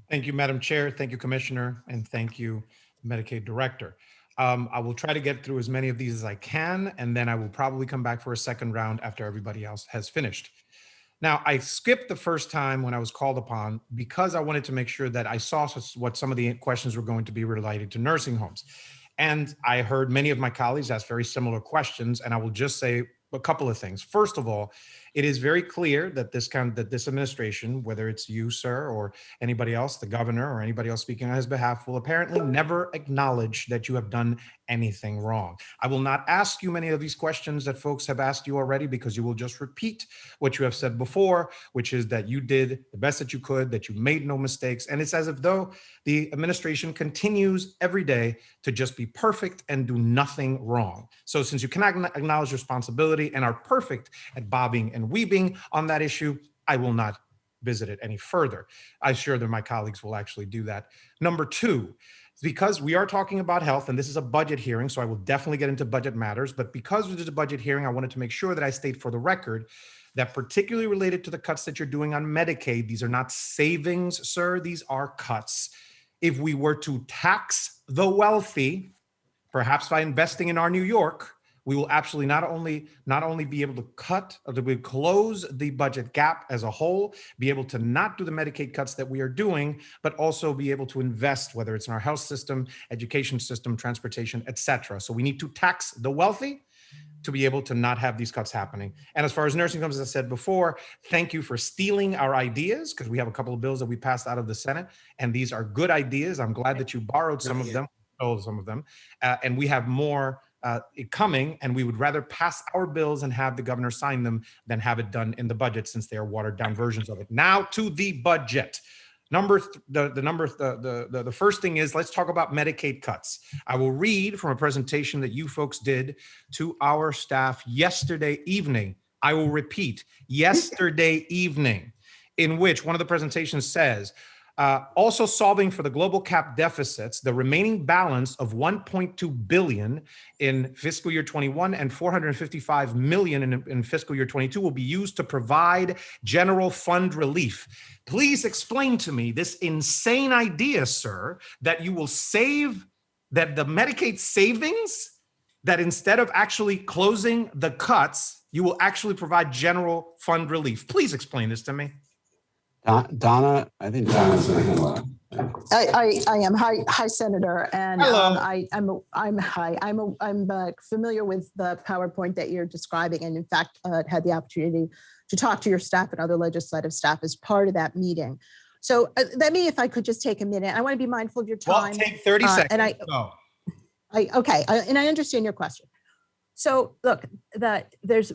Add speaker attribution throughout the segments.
Speaker 1: Thank you, Madam Chair. Thank you, Commissioner, and thank you, Medicaid Director. I will try to get through as many of these as I can, and then I will probably come back for a second round after everybody else has finished. Now, I skipped the first time when I was called upon because I wanted to make sure that I saw what some of the questions were going to be related to nursing homes. And I heard many of my colleagues ask very similar questions, and I will just say a couple of things. First of all, it is very clear that this administration, whether it's you, sir, or anybody else, the governor or anybody else speaking on his behalf, will apparently never acknowledge that you have done anything wrong. I will not ask you many of these questions that folks have asked you already because you will just repeat what you have said before, which is that you did the best that you could, that you made no mistakes. And it's as if though the administration continues every day to just be perfect and do nothing wrong. So since you cannot acknowledge responsibility and are perfect at bobbing and weaving on that issue, I will not visit it any further. I'm sure that my colleagues will actually do that. Number two, because we are talking about health and this is a budget hearing, so I will definitely get into budget matters, but because it is a budget hearing, I wanted to make sure that I state for the record that particularly related to the cuts that you're doing on Medicaid, these are not savings, sir, these are cuts. If we were to tax the wealthy, perhaps by investing in our New York, we will absolutely not only be able to cut or to close the budget gap as a whole, be able to not do the Medicaid cuts that we are doing, but also be able to invest, whether it's in our health system, education system, transportation, et cetera. So we need to tax the wealthy to be able to not have these cuts happening. And as far as nursing homes, as I said before, thank you for stealing our ideas, because we have a couple of bills that we passed out of the Senate, and these are good ideas. I'm glad that you borrowed some of them, stole some of them, and we have more coming, and we would rather pass our bills and have the governor sign them than have it done in the budget, since they are watered down versions of it. Now to the budget. The first thing is, let's talk about Medicaid cuts. I will read from a presentation that you folks did to our staff yesterday evening. I will repeat, yesterday evening, in which one of the presentations says, also solving for the global cap deficits, the remaining balance of 1.2 billion in fiscal year 21 and 455 million in fiscal year 22 will be used to provide general fund relief. Please explain to me this insane idea, sir, that you will save, that the Medicaid savings, that instead of actually closing the cuts, you will actually provide general fund relief. Please explain this to me.
Speaker 2: Donna, I think Donna's going to handle it.
Speaker 3: I am. Hi, Senator. And I'm familiar with the PowerPoint that you're describing, and in fact, had the opportunity to talk to your staff and other legislative staff as part of that meeting. So let me, if I could just take a minute. I want to be mindful of your time.
Speaker 1: Well, take 30 seconds.
Speaker 3: And I understand your question. So look,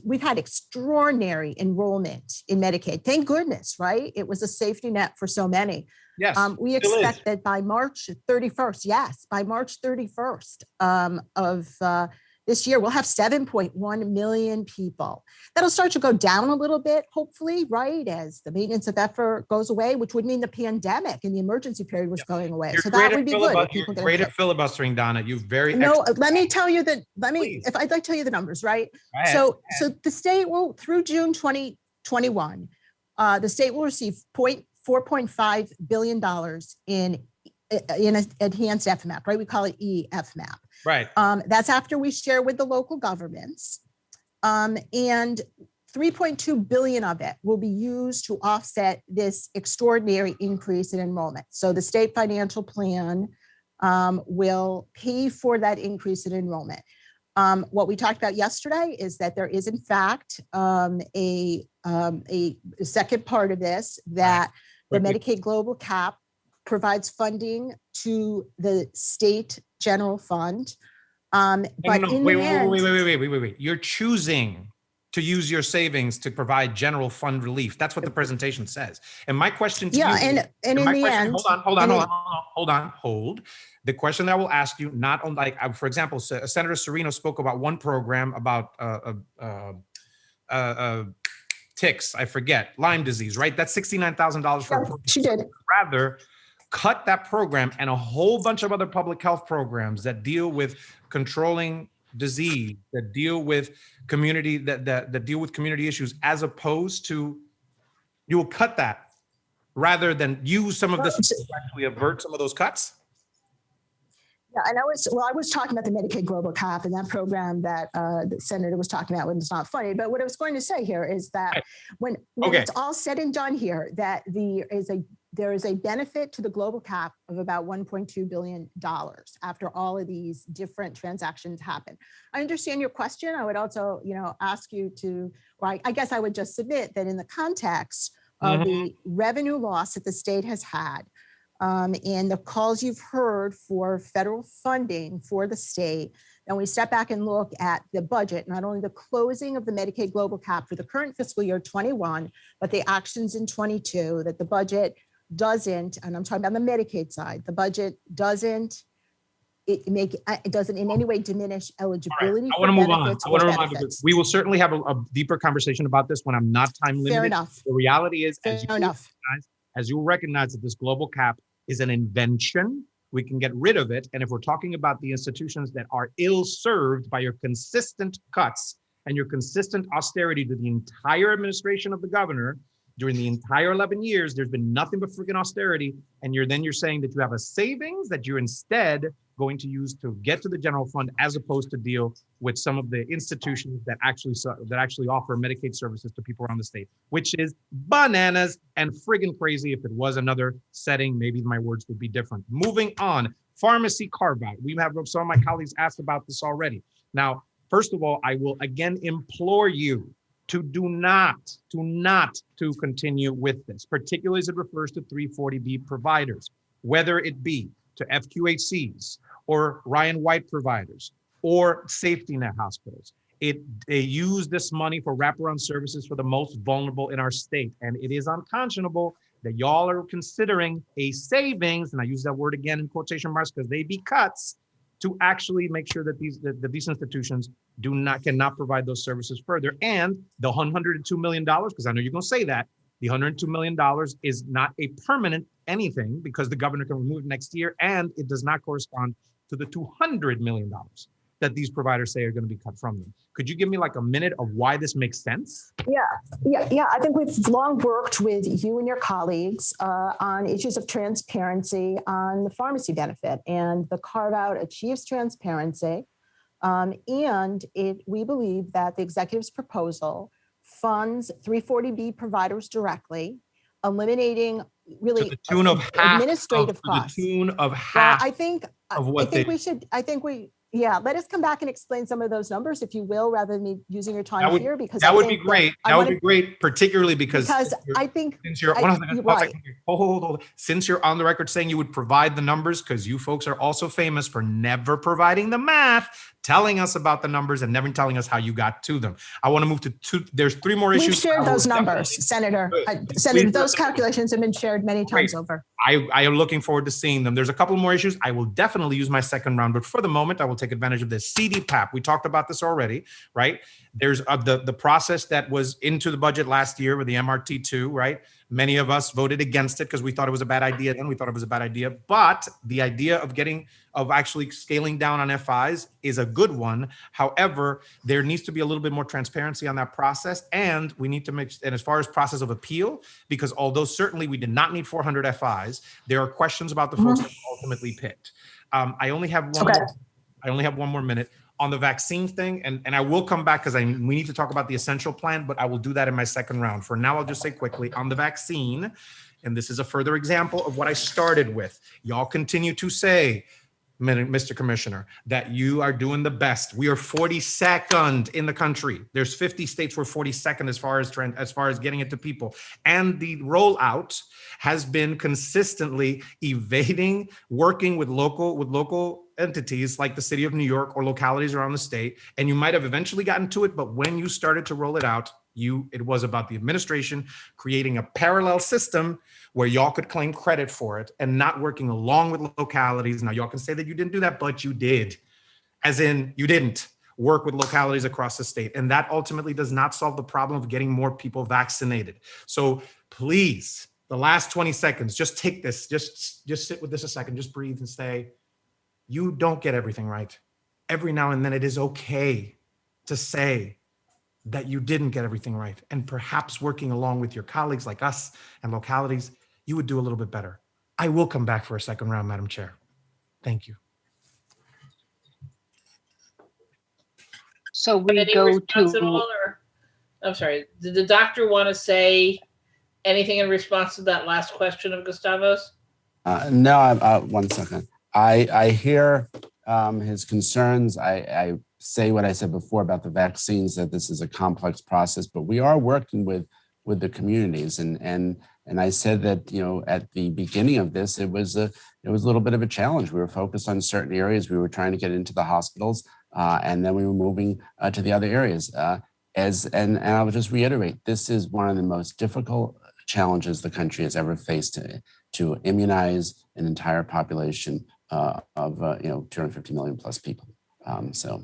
Speaker 3: we've had extraordinary enrollment in Medicaid. Thank goodness, right? It was a safety net for so many.
Speaker 1: Yes.
Speaker 3: We expect that by March 31st, by March 31st of this year, we'll have 7.1 million people. That'll start to go down a little bit, hopefully, right, as the maintenance of effort goes away, which would mean the pandemic and the emergency period was going away. So that would be good.
Speaker 1: You're great at filibustering, Donna. You've very
Speaker 3: let me tell you that. If I'd like to tell you the numbers, right? So the state will, through June 2021, the state will receive $4.5 billion in enhanced FMAP, right? We call it EFMAP.
Speaker 1: Right.
Speaker 3: That's after we share with the local governments. And 3.2 billion of it will be used to offset this extraordinary increase in enrollment. So the state financial plan will pay for that increase in enrollment. What we talked about yesterday is that there is, in fact, a second part of this, that the Medicaid global cap provides funding to the state general fund.
Speaker 1: Wait. You're choosing to use your savings to provide general fund relief. That's what the presentation says. And my question to you,
Speaker 3: and in the end,
Speaker 1: hold. The question that I will ask you, not on, like, for example, Senator Serino spoke about one program about ticks, I forget, Lyme disease, right? That's $69,000 for a program.
Speaker 3: She did.
Speaker 1: Rather cut that program and a whole bunch of other public health programs that deal with controlling disease, that deal with community, that deal with community issues, as opposed to, you will cut that rather than use some of this
Speaker 3: Well,
Speaker 1: to actually avert some of those cuts?
Speaker 3: Yeah, and I was talking about the Medicaid Global Cap and that program that the senator was talking about, when it's not funny. But what I was going to say here is that when
Speaker 1: Okay.
Speaker 3: it's all said and done here, that there is a benefit to the global cap of about $1.2 billion after all of these different transactions happen. I understand your question. I would also, ask you to, or I guess I would just submit that in the context of the revenue loss that the state has had, and the calls you've heard for federal funding for the state, and we step back and look at the budget, not only the closing of the Medicaid global cap for the current fiscal year 21, but the actions in 22, that the budget doesn't, and I'm talking about the Medicaid side, the budget doesn't in any way diminish eligibility.
Speaker 1: I want to move on. I want to remind you, we will certainly have a deeper conversation about this when I'm not time limited.
Speaker 3: Fair enough.
Speaker 1: The reality is,
Speaker 3: Fair enough.
Speaker 1: as you recognize that this global cap is an invention, we can get rid of it. And if we're talking about the institutions that are ill-served by your consistent cuts and your consistent austerity to the entire administration of the governor during the entire 11 years, there's been nothing but freaking austerity. And you're saying that you have a savings that you're instead going to use to get to the general fund, as opposed to deal with some of the institutions that actually offer Medicaid services to people around the state, which is bananas and friggin' crazy. If it was another setting, maybe my words would be different. Moving on, pharmacy carve-out. We have some of my colleagues asked about this already. Now, first of all, I will again implore you to to continue with this, particularly as it refers to 340B providers, whether it be to FQHCs or Ryan White providers or safety net hospitals. They use this money for wraparound services for the most vulnerable in our state. And it is unconscionable that y'all are considering a savings, and I use that word again in quotation marks because they be cuts, to actually make sure that these institutions cannot provide those services further. And the $102 million, because I know you're going to say that, the $102 million is not a permanent anything, because the governor can remove it next year, and it does not correspond to the $200 million that these providers say are going to be cut from them. Could you give me like a minute of why this makes sense?
Speaker 3: Yeah. I think we've long worked with you and your colleagues on issues of transparency on the pharmacy benefit, and the carve out achieves transparency. And we believe that the executive's proposal funds 340B providers directly, eliminating really
Speaker 1: To the tune of
Speaker 3: administrative costs.
Speaker 1: To the tune of
Speaker 3: Well,
Speaker 1: half
Speaker 3: I think let us come back and explain some of those numbers, if you will, rather than me using your time here, because
Speaker 1: that would be great. That would be great, particularly because
Speaker 3: I think
Speaker 1: since you're since you're on the record saying you would provide the numbers, because you folks are also famous for never providing the math, telling us about the numbers and never telling us how you got to them. I want to move to two. There's three more issues.
Speaker 3: We've shared those numbers, Senator. Senator, those calculations have been shared many times over.
Speaker 1: I am looking forward to seeing them. There's a couple more issues. I will definitely use my second round, but for the moment, I will take advantage of this. CDPAP, we talked about this already, right? There's the process that was into the budget last year with the MRT2, right? Many of us voted against it because we thought it was a bad idea. Then we thought it was a bad idea, but the idea of actually scaling down on FIs is a good one. However, there needs to be a little bit more transparency on that process, and we need to and as far as process of appeal, because although certainly we did not need 400 FIs, there are questions about the folks that were ultimately picked. I only have one more minute on the vaccine thing, and I will come back because we need to talk about the essential plan, but I will do that in my second round. For now, I'll just say quickly on the vaccine, and this is a further example of what I started with. Y'all continue to say, Mr. Commissioner, that you are doing the best. We are 42nd in the country. There's 50 states we're 42nd as far as getting it to people. And the rollout has been consistently evading working with local entities like the city of New York or localities around the state. And you might have eventually gotten to it, but when you started to roll it out, it was about the administration creating a parallel system where y'all could claim credit for it and not working along with localities. Now, y'all can say that you didn't do that, but you did. As in, you didn't work with localities across the state. And that ultimately does not solve the problem of getting more people vaccinated. So please, the last 20 seconds, just take this, just sit with this a second, just breathe and say, you don't get everything right. Every now and then it is okay to say that you didn't get everything right. And perhaps working along with your colleagues like us and localities, you would do a little bit better. I will come back for a second round, Madam Chair. Thank you.
Speaker 4: So we
Speaker 5: Any
Speaker 4: go
Speaker 5: response at all,
Speaker 4: to,
Speaker 5: or, I'm sorry, did the doctor want to say anything in response to that last question of Gustavo's?
Speaker 2: No, 1 second. I hear his concerns. I say what I said before about the vaccines, that this is a complex process, but we are working with the communities. And I said that, you know, at the beginning of this, it was a little bit of a challenge. We were focused on certain areas. We were trying to get into the hospitals, and then we were moving to the other areas. And I will just reiterate, this is one of the most difficult challenges the country has ever faced to immunize an entire population of 250 million plus people. So